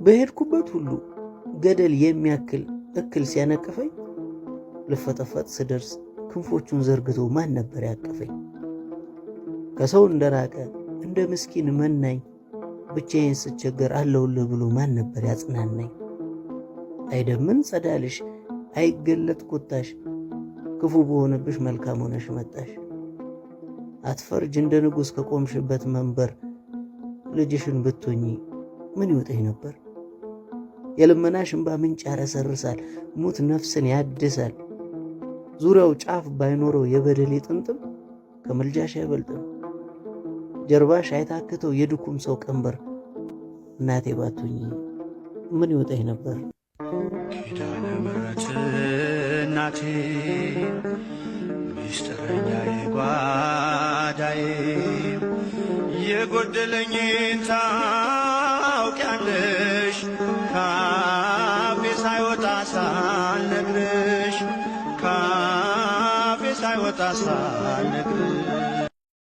በሄድኩበት ሁሉ ገደል የሚያክል እክል ሲያነቅፈኝ ልፈጠፈጥ ስደርስ ክንፎቹን ዘርግቶ ማን ነበር ያቀፈኝ? ከሰው እንደራቀ እንደ ምስኪን መናኝ ብቻዬን ስቸገር አለውልህ ብሎ ማን ነበር ያጽናናኝ? አይደምን ጸዳልሽ አይገለጥ ቁጣሽ ክፉ በሆነብሽ መልካም ሆነሽ መጣሽ። አትፈርጅ እንደ ንጉሥ ከቆምሽበት መንበር ልጅሽን ብትሆኚ ምን ይውጠኝ ነበር? የልመናሽ እንባ ምንጭ ያረሰርሳል ሙት ነፍስን ያድሳል። ዙሪያው ጫፍ ባይኖረው የበደሌ ጥምጥም ከምልጃሽ አይበልጥም። ጀርባሽ አይታክተው የድኩም ሰው ቀንበር እናቴ ባትሆኚ ምን ይውጠኝ ነበር? ኪዳነ ምሕረት እናቴ ሚስጥረኛዬ ጓዳዬ የጎደለኝን ታውቂያለሽ ካፌ ሳይወጣ ሳልነግርሽ